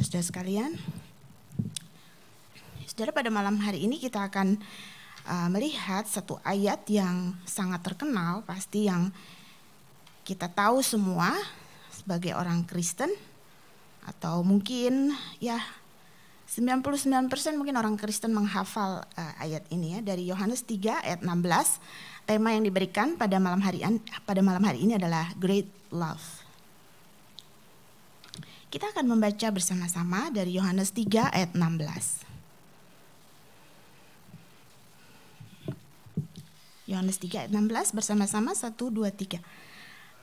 saudara sekalian. Saudara, pada malam hari ini kita akan melihat satu ayat yang sangat terkenal, pasti yang kita tahu semua sebagai orang Kristen, atau mungkin ya 99% mungkin orang Kristen menghafal ayat ini ya, dari Yohanes 3 ayat 16. Tema yang diberikan pada malam hari ini adalah Great Love. Kita akan membaca bersama-sama dari Yohanes 3 ayat 16. Yohanes 3 ayat 16 bersama-sama 1, 2, 3.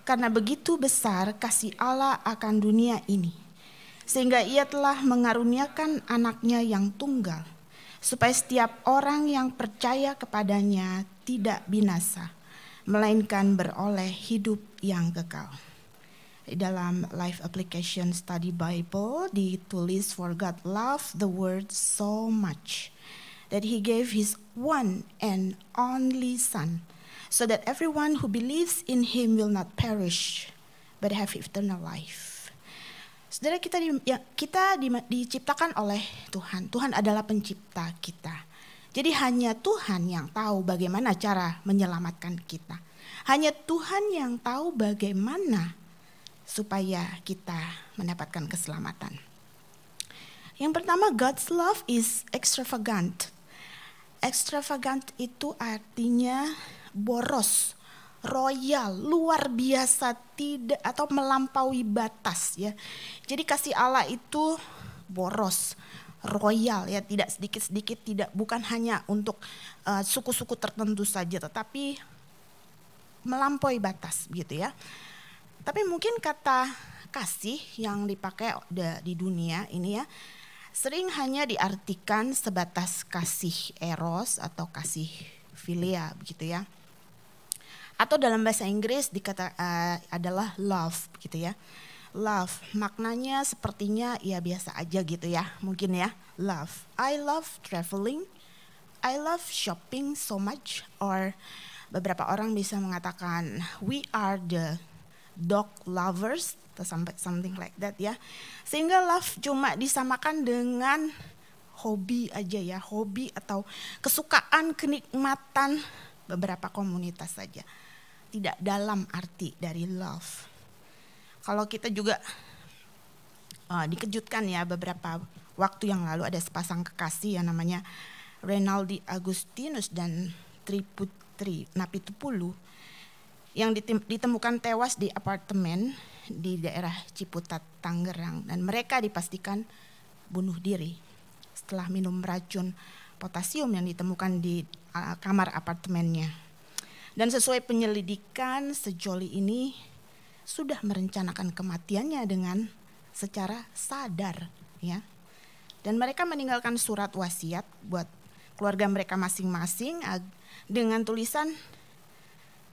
Karena begitu besar kasih Allah akan dunia ini, sehingga ia telah mengaruniakan anaknya yang tunggal, supaya setiap orang yang percaya kepadanya tidak binasa, melainkan beroleh hidup yang kekal. Di dalam Life Application Study Bible ditulis, for God loved the world so much that he gave his one and only Son, so that everyone who believes in him will not perish but have eternal life. Saudara, kita diciptakan oleh Tuhan. Tuhan adalah pencipta kita. Jadi hanya Tuhan yang tahu bagaimana cara menyelamatkan kita. Hanya Tuhan yang tahu bagaimana supaya kita mendapatkan keselamatan. Yang pertama, God's love is extravagant. Extravagant itu artinya boros, royal, luar biasa, tidak atau melampaui batas ya. Jadi kasih Allah itu boros, royal ya, tidak sedikit-sedikit, bukan hanya untuk suku-suku tertentu saja, tetapi melampaui batas gitu ya. Tapi mungkin kata kasih yang dipakai di dunia ini ya, sering hanya diartikan sebatas kasih eros atau kasih philia begitu ya. Atau dalam bahasa Inggris adalah love gitu ya. Love maknanya sepertinya ya biasa aja gitu ya, mungkin ya. Love, I love traveling, I love shopping so much, or beberapa orang bisa mengatakan we are the dog lovers atau something like that ya. Sehingga love cuma disamakan dengan hobi aja ya, hobi atau kesukaan, kenikmatan beberapa komunitas saja. Tidak dalam arti dari love. Kalau kita juga dikejutkan ya, beberapa waktu yang lalu ada sepasang kekasih yang namanya Renaldi Agustinus dan Triputri Napitupulu yang ditemukan tewas di apartemen di daerah Ciputat, Tangerang, dan mereka dipastikan bunuh diri setelah minum racun potasium yang ditemukan di kamar apartemennya. Dan sesuai penyelidikan, sejoli ini sudah merencanakan kematiannya dengan secara sadar ya. Dan mereka meninggalkan surat wasiat buat keluarga mereka masing-masing dengan tulisan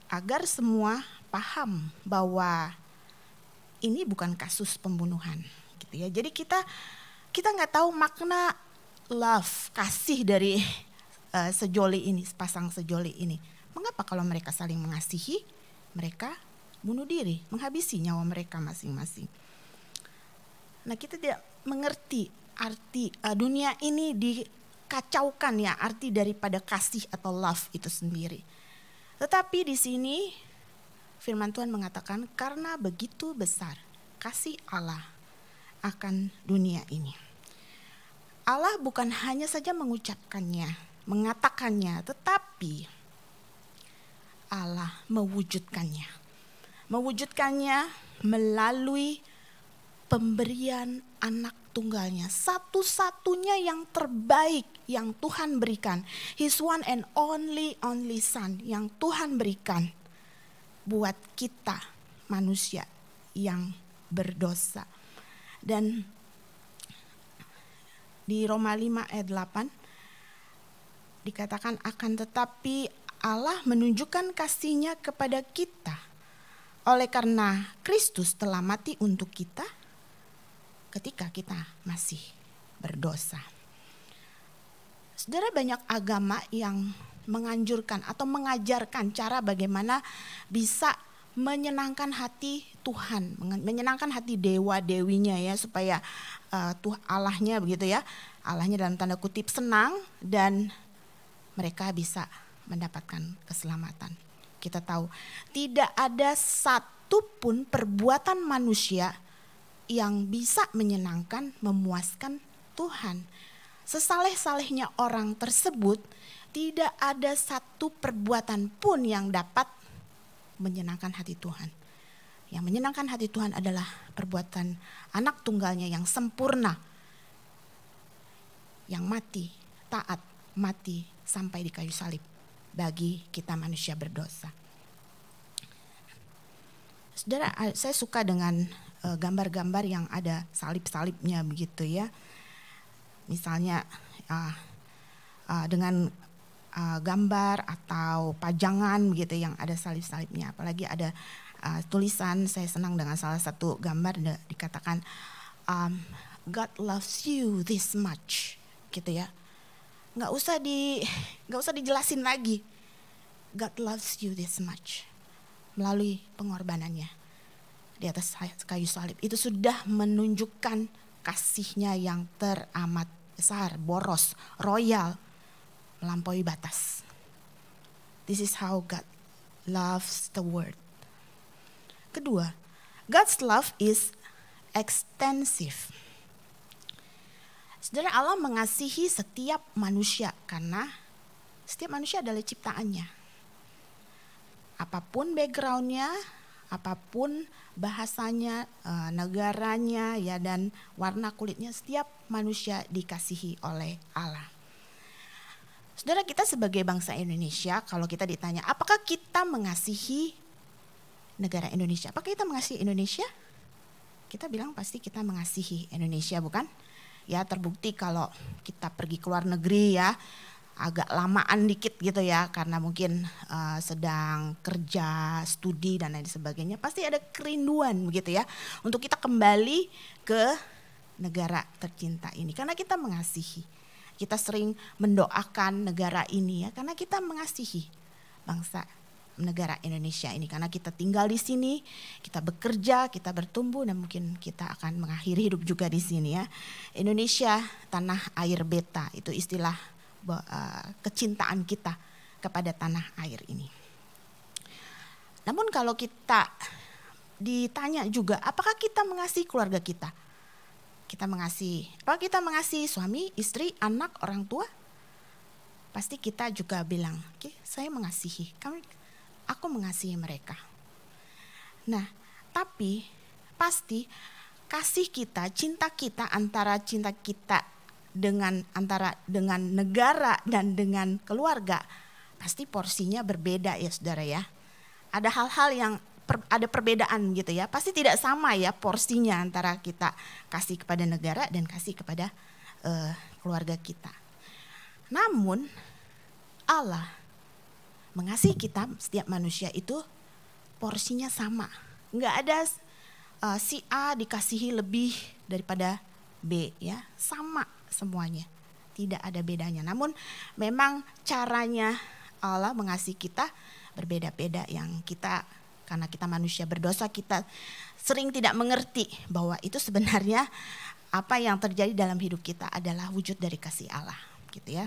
agar semua paham bahwa ini bukan kasus pembunuhan gitu ya. Jadi kita nggak tahu makna love, kasih dari sejoli ini, sepasang sejoli ini. Mengapa kalau mereka saling mengasihi, mereka bunuh diri, menghabisi nyawa mereka masing-masing. Nah, kita tidak mengerti arti dunia ini dikacaukan ya, arti daripada kasih atau love itu sendiri. Tetapi di sini firman Tuhan mengatakan karena begitu besar kasih Allah akan dunia ini. Allah bukan hanya saja mengucapkannya, mengatakannya, tetapi Allah mewujudkannya. Mewujudkannya melalui pemberian anak tunggalnya, satu-satunya yang terbaik yang Tuhan berikan, His one and only Son yang Tuhan berikan buat kita manusia yang berdosa. Dan di Roma 5 ayat 8 dikatakan, akan tetapi Allah menunjukkan kasih-Nya kepada kita oleh karena Kristus telah mati untuk kita ketika kita masih berdosa. Saudara, banyak agama yang menganjurkan atau mengajarkan cara bagaimana bisa menyenangkan hati Tuhan, menyenangkan hati dewa-dewinya ya, supaya Allahnya begitu ya, Allahnya dalam tanda kutip senang dan mereka bisa mendapatkan keselamatan. Kita tahu tidak ada satu pun perbuatan manusia yang bisa menyenangkan, memuaskan Tuhan. Sesaleh-salehnya orang tersebut, tidak ada satu perbuatan pun yang dapat menyenangkan hati Tuhan. Yang menyenangkan hati Tuhan adalah perbuatan anak tunggalnya yang sempurna, yang mati, taat, mati sampai di kayu salib bagi kita manusia berdosa. Saudara, saya suka dengan gambar-gambar yang ada salib-salibnya begitu ya. Misalnya dengan gambar atau pajangan begitu yang ada salib-salibnya. Apalagi ada tulisan, saya senang dengan salah satu gambar dikatakan God loves you this much, gitu ya. Nggak usah dijelasin lagi. God loves you this much. Melalui pengorbanannya di atas kayu salib, itu sudah menunjukkan kasihnya yang teramat besar, boros, royal, melampaui batas. This is how God loves the world. Kedua, God's love is extensive. Saudara, Allah mengasihi setiap manusia karena setiap manusia adalah ciptaannya. Apapun backgroundnya, apapun bahasanya, negaranya ya, dan warna kulitnya, setiap manusia dikasihi oleh Allah. Saudara, kita sebagai bangsa Indonesia, kalau kita ditanya apakah kita mengasihi negara Indonesia, apakah kita mengasihi Indonesia? Kita bilang pasti kita mengasihi Indonesia, bukan? Ya, terbukti kalau kita pergi ke luar negeri ya, agak lamaan dikit gitu ya, karena mungkin sedang kerja, studi dan lain sebagainya, pasti ada kerinduan begitu ya untuk kita kembali ke negara tercinta ini karena kita mengasihi. Kita sering mendoakan negara ini ya karena kita mengasihi bangsa negara Indonesia ini, karena kita tinggal di sini, kita bekerja, kita bertumbuh, dan mungkin kita akan mengakhiri hidup juga di sini ya. Indonesia tanah air beta, itu istilah kecintaan kita kepada tanah air ini. Namun kalau kita ditanya juga, apakah kita mengasihi keluarga kita? Apakah kita mengasihi suami, istri, anak, orang tua? Pasti kita juga bilang, saya mengasihi, aku mengasihi mereka. Nah, tapi pasti kasih kita, cinta kita, antara cinta kita dengan negara dan dengan keluarga, pasti porsinya berbeda ya saudara ya. Ada hal-hal yang ada perbedaan gitu ya, pasti tidak sama ya porsinya antara kita kasih kepada negara dan kasih kepada keluarga kita. Namun Allah mengasihi kita, setiap manusia itu porsinya sama. Nggak ada si A dikasihi lebih daripada B ya, sama semuanya, tidak ada bedanya. Namun memang caranya Allah mengasihi kita berbeda-beda, yang kita karena kita manusia berdosa, kita sering tidak mengerti bahwa itu sebenarnya apa yang terjadi dalam hidup kita adalah wujud dari kasih Allah, gitu ya.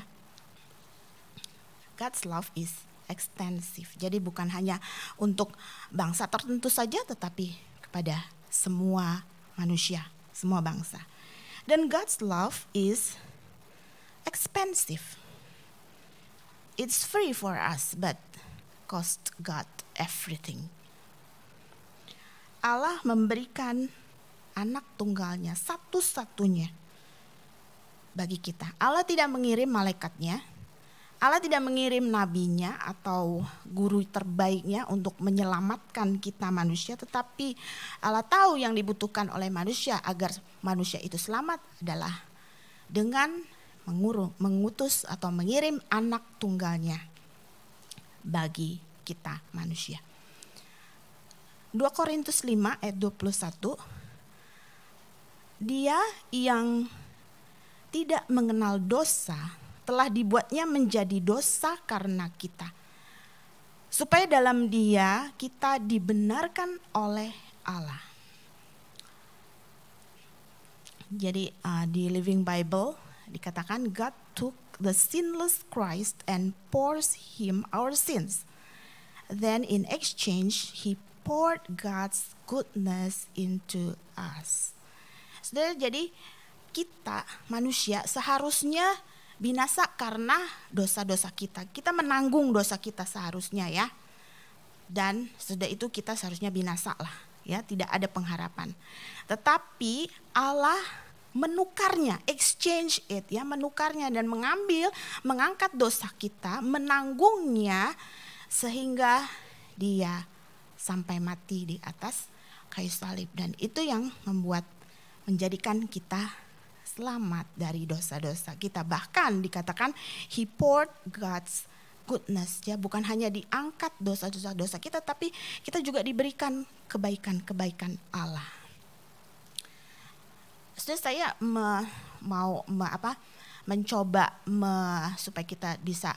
God's love is extensive. Jadi bukan hanya untuk bangsa tertentu saja, tetapi kepada semua manusia, semua bangsa. Dan God's love is expensive. It's free for us, but cost God everything. Allah memberikan anak tunggalnya satu-satunya bagi kita. Allah tidak mengirim malaikatnya, Allah tidak mengirim nabinya atau guru terbaiknya untuk menyelamatkan kita manusia, tetapi Allah tahu yang dibutuhkan oleh manusia agar manusia itu selamat adalah dengan mengutus atau mengirim anak tunggalnya bagi kita manusia. 2 Korintus 5 ayat 21, Dia yang tidak mengenal dosa telah dibuatnya menjadi dosa karena kita, supaya dalam Dia kita dibenarkan oleh Allah. Jadi di Living Bible dikatakan God took the sinless Christ and pours him our sins. Then in exchange he poured God's goodness into us. Saudara, jadi kita manusia seharusnya binasa karena dosa-dosa kita. Kita menanggung dosa kita seharusnya ya. Dan sudah itu kita seharusnya binasa lah ya, tidak ada pengharapan. Tetapi Allah menukarnya, exchange it ya, menukarnya dan mengangkat dosa kita, menanggungnya sehingga Dia sampai mati di atas kayu salib. Dan itu yang menjadikan kita selamat dari dosa-dosa kita. Bahkan dikatakan he poured God's goodness ya, bukan hanya diangkat dosa-dosa kita, tapi kita juga diberikan kebaikan-kebaikan Allah. Jadi saya mencoba supaya kita bisa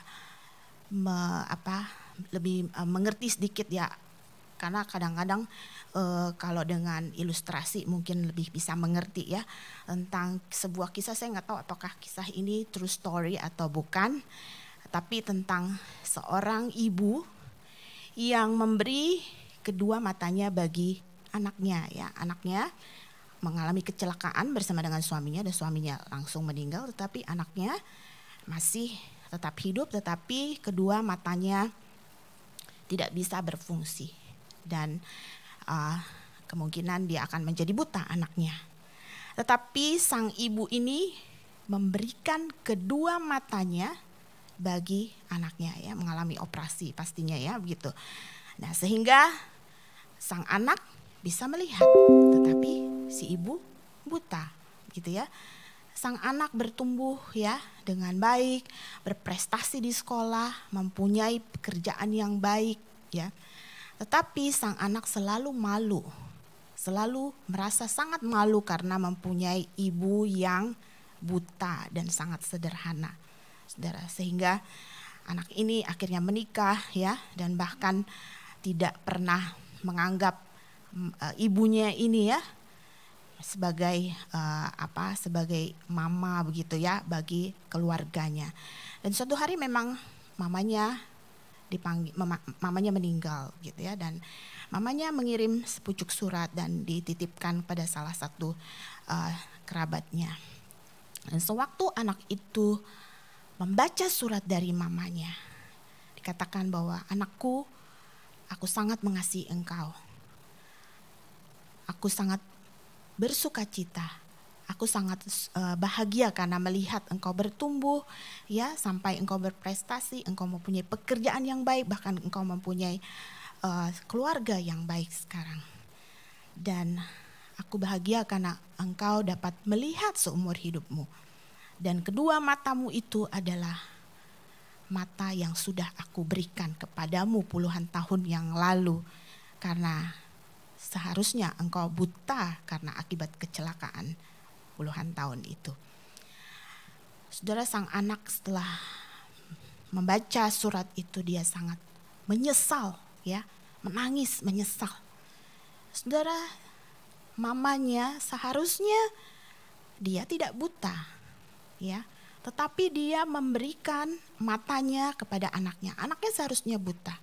lebih mengerti sedikit ya, karena kadang-kadang kalau dengan ilustrasi mungkin lebih bisa mengerti ya tentang sebuah kisah. Saya nggak tahu apakah kisah ini true story atau bukan, tapi tentang seorang ibu yang memberi kedua matanya bagi anaknya ya. Anaknya mengalami kecelakaan bersama dengan suaminya dan suaminya langsung meninggal, tetapi anaknya masih tetap hidup, tetapi kedua matanya tidak bisa berfungsi dan kemungkinan dia akan menjadi buta anaknya. Tetapi sang ibu ini memberikan kedua matanya bagi anaknya ya, mengalami operasi pastinya ya begitu. Nah, sehingga sang anak bisa melihat, tetapi si ibu buta gitu ya. Sang anak bertumbuh ya dengan baik, berprestasi di sekolah, mempunyai pekerjaan yang baik ya. Tetapi sang anak selalu malu, selalu merasa sangat malu karena mempunyai ibu yang buta dan sangat sederhana. Saudara, sehingga anak ini akhirnya menikah ya, dan bahkan tidak pernah menganggap ibunya ini ya sebagai sebagai mama begitu ya bagi keluarganya. Dan suatu hari memang mamanya mamanya meninggal gitu ya, dan mamanya mengirim sepucuk surat dan dititipkan pada salah satu kerabatnya. Dan sewaktu anak itu membaca surat dari mamanya, dikatakan bahwa anakku, aku sangat mengasihi engkau. Aku sangat bersuka cita. Aku sangat bahagia karena melihat engkau bertumbuh ya, sampai engkau berprestasi, engkau mempunyai pekerjaan yang baik, bahkan engkau mempunyai keluarga yang baik sekarang. Dan aku bahagia karena engkau dapat melihat seumur hidupmu. Dan kedua matamu itu adalah mata yang sudah aku berikan kepadamu puluhan tahun yang lalu, karena seharusnya engkau buta karena akibat kecelakaan puluhan tahun itu. Saudara, sang anak setelah membaca surat itu dia sangat menyesal ya, menangis menyesal. Saudara, mamanya seharusnya dia tidak buta ya, tetapi dia memberikan matanya kepada anaknya. Anaknya seharusnya buta.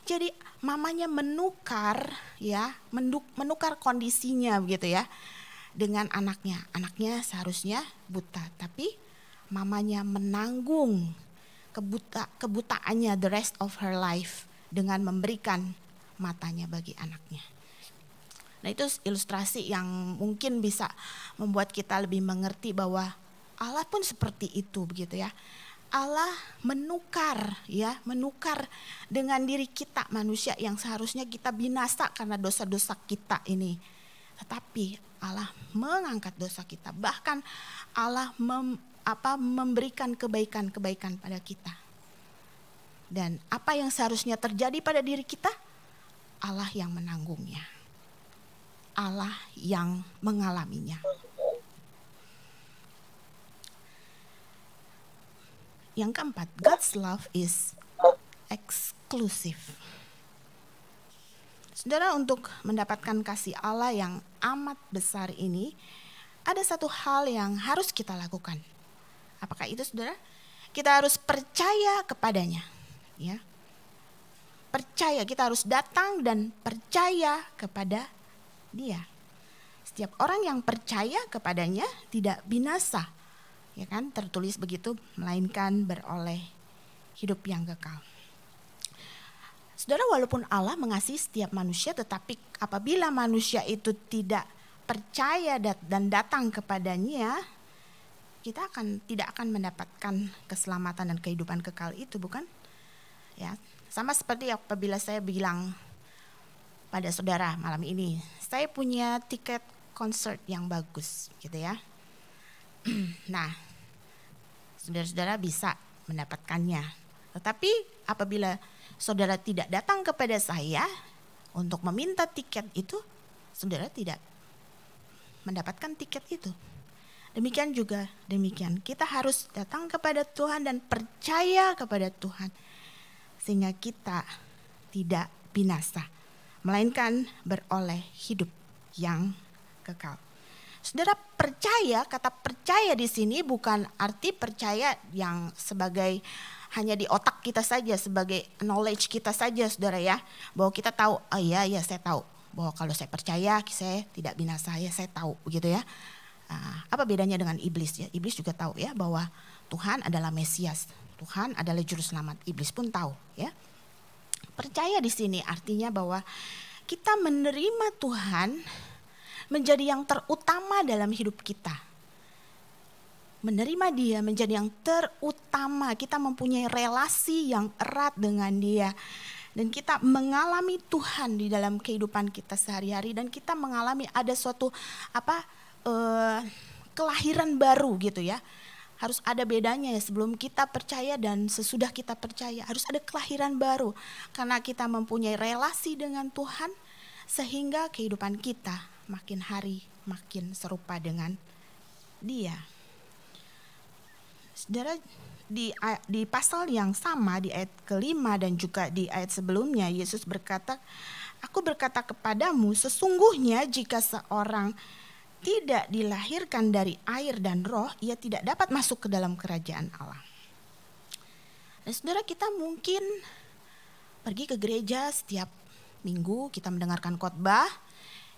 Jadi mamanya menukar ya, menukar kondisinya begitu ya dengan anaknya. Anaknya seharusnya buta, tapi mamanya menanggung kebutaannya the rest of her life dengan memberikan matanya bagi anaknya. Nah, itu ilustrasi yang mungkin bisa membuat kita lebih mengerti bahwa Allah pun seperti itu begitu ya. Allah menukar dengan diri kita manusia yang seharusnya kita binasa karena dosa-dosa kita ini. Tetapi Allah mengangkat dosa kita, bahkan Allah memberikan kebaikan-kebaikan pada kita. Dan apa yang seharusnya terjadi pada diri kita, Allah yang menanggungnya. Allah yang mengalaminya. Yang keempat, God's love is eksklusif. Saudara, untuk mendapatkan kasih Allah yang amat besar ini, ada satu hal yang harus kita lakukan. Apakah itu, saudara? Kita harus percaya kepadanya. Ya. Percaya, kita harus datang dan percaya kepada Dia. Setiap orang yang percaya kepadanya tidak binasa, ya kan, tertulis begitu, melainkan beroleh hidup yang kekal. Saudara, walaupun Allah mengasihi setiap manusia, tetapi apabila manusia itu tidak percaya dan datang kepadanya, kita tidak akan mendapatkan keselamatan dan kehidupan kekal itu, bukan? Ya, sama seperti apabila saya bilang pada saudara malam ini, saya punya tiket konser yang bagus, gitu ya. Nah, saudara-saudara bisa mendapatkannya. Tetapi apabila saudara tidak datang kepada saya untuk meminta tiket itu, saudara tidak mendapatkan tiket itu. Demikian juga demikian, kita harus datang kepada Tuhan dan percaya kepada Tuhan, sehingga kita tidak binasa, melainkan beroleh hidup yang kekal. Saudara, percaya, kata percaya di sini bukan arti percaya yang sebagai hanya di otak kita saja, sebagai knowledge kita saja, saudara ya, bahwa kita tahu, oh iya saya tahu bahwa kalau saya percaya saya tidak binasa, ya saya tahu begitu ya. Apa bedanya dengan iblis ya? Iblis juga tahu ya bahwa Tuhan adalah Mesias, Tuhan adalah juru selamat. Iblis pun tahu ya. Percaya di sini artinya bahwa kita menerima Tuhan menjadi yang terutama dalam hidup kita. Menerima Dia menjadi yang terutama. Kita mempunyai relasi yang erat dengan Dia. Dan kita mengalami Tuhan di dalam kehidupan kita sehari-hari. Dan kita mengalami ada suatu kelahiran baru gitu ya. Harus ada bedanya ya, sebelum kita percaya dan sesudah kita percaya. Harus ada kelahiran baru. Karena kita mempunyai relasi dengan Tuhan, sehingga kehidupan kita makin hari makin serupa dengan Dia. Saudara, di pasal yang sama, di ayat ke-5 dan juga di ayat sebelumnya, Yesus berkata, "Aku berkata kepadamu, sesungguhnya jika seorang tidak dilahirkan dari air dan roh, ia tidak dapat masuk ke dalam kerajaan Allah." Dan saudara, kita mungkin pergi ke gereja setiap minggu, kita mendengarkan khotbah,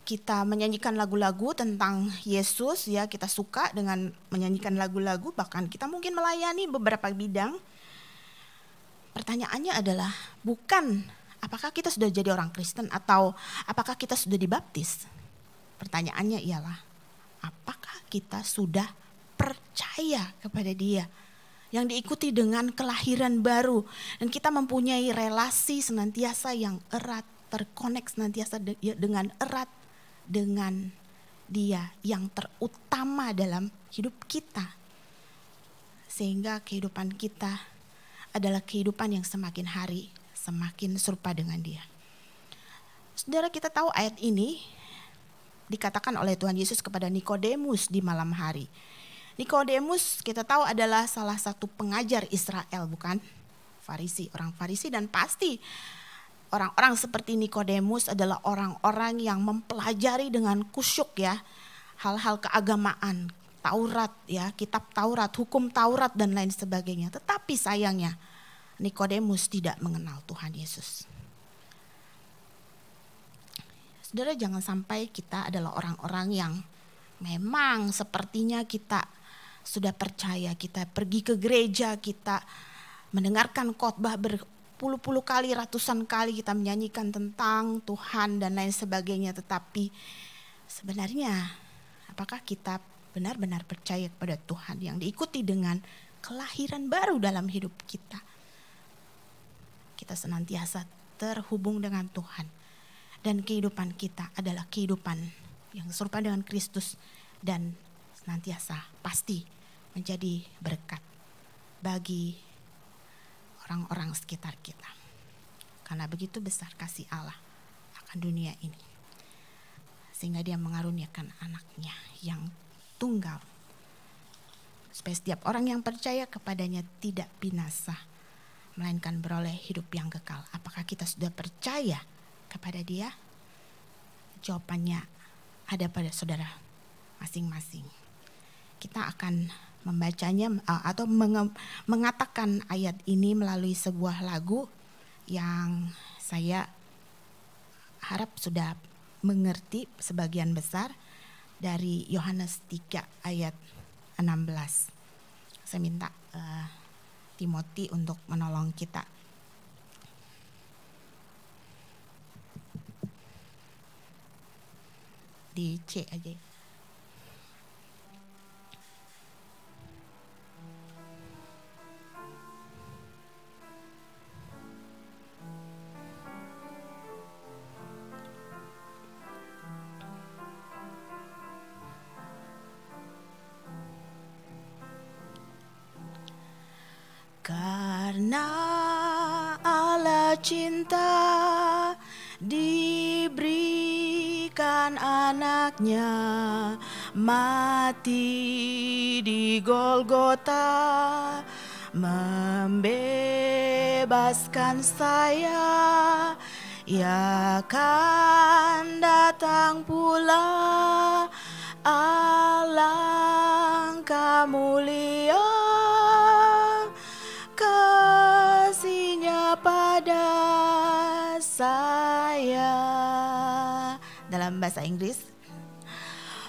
kita menyanyikan lagu-lagu tentang Yesus ya, kita suka dengan menyanyikan lagu-lagu, bahkan kita mungkin melayani beberapa bidang. Pertanyaannya adalah bukan apakah kita sudah jadi orang Kristen atau apakah kita sudah dibaptis. Pertanyaannya ialah apakah kita sudah percaya kepada Dia yang diikuti dengan kelahiran baru, dan kita mempunyai relasi senantiasa yang erat, terkonek senantiasa dengan erat dengan Dia yang terutama dalam hidup kita, sehingga kehidupan kita adalah kehidupan yang semakin hari semakin serupa dengan Dia. Saudara, kita tahu ayat ini dikatakan oleh Tuhan Yesus kepada Nikodemus di malam hari. Nikodemus kita tahu adalah salah satu pengajar Israel, bukan? Farisi, orang Farisi, dan pasti orang-orang seperti Nikodemus adalah orang-orang yang mempelajari dengan kusyuk ya, hal-hal keagamaan, Taurat ya, kitab Taurat, hukum Taurat dan lain sebagainya. Tetapi sayangnya Nikodemus tidak mengenal Tuhan Yesus. Saudara, jangan sampai kita adalah orang-orang yang memang sepertinya kita sudah percaya, kita pergi ke gereja, kita mendengarkan khotbah berpuluh-puluh kali, ratusan kali kita menyanyikan tentang Tuhan dan lain sebagainya. Tetapi sebenarnya apakah kita benar-benar percaya kepada Tuhan yang diikuti dengan kelahiran baru dalam hidup kita? Kita senantiasa terhubung dengan Tuhan, dan kehidupan kita adalah kehidupan yang serupa dengan Kristus dan senantiasa pasti menjadi berkat bagi orang-orang sekitar kita. Karena begitu besar kasih Allah akan dunia ini, sehingga Dia mengaruniakan anaknya yang tunggal, supaya setiap orang yang percaya kepadanya tidak binasa, melainkan beroleh hidup yang kekal. Apakah kita sudah percaya kepada Dia? Jawabannya ada pada saudara masing-masing. Kita akan membacanya atau mengatakan ayat ini melalui sebuah lagu yang saya harap sudah mengerti sebagian besar, dari Yohanes 3 ayat 16. Saya minta Timothy untuk menolong kita. Di C aja. Karena Allah cinta diberikan anaknya mati di Golgota, membebaskan saya, Ia akan datang pula. Alangkah mulia kasih-Nya pada saya. Dalam bahasa Inggris,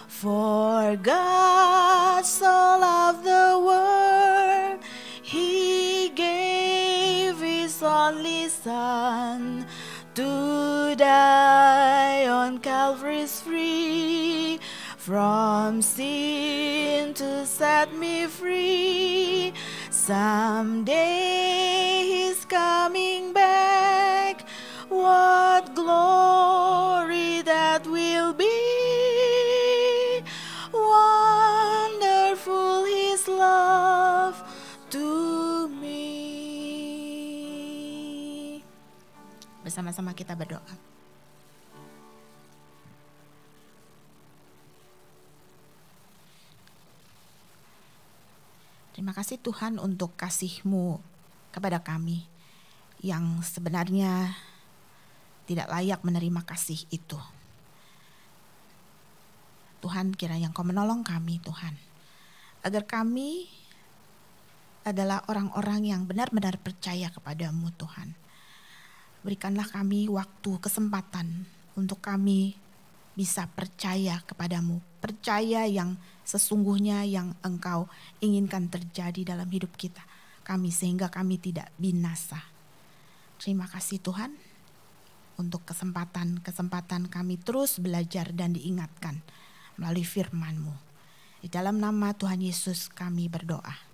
for God so loved the world, He gave His only Son to die on Calvary's tree, from sin to set me free. Someday He's coming back, what glory that will be. Wonderful His love to me. Bersama-sama kita berdoa. Terima kasih Tuhan untuk kasih-Mu kepada kami yang sebenarnya tidak layak menerima kasih itu. Tuhan, kiranya Engkau menolong kami Tuhan, agar kami adalah orang-orang yang benar-benar percaya kepada-Mu Tuhan. Berikanlah kami waktu, kesempatan untuk kami bisa percaya kepada-Mu, percaya yang sesungguhnya yang Engkau inginkan terjadi dalam hidup kita, kami, sehingga kami tidak binasa. Terima kasih Tuhan untuk kesempatan kami terus belajar dan diingatkan melalui firman-Mu. Di dalam nama Tuhan Yesus kami berdoa.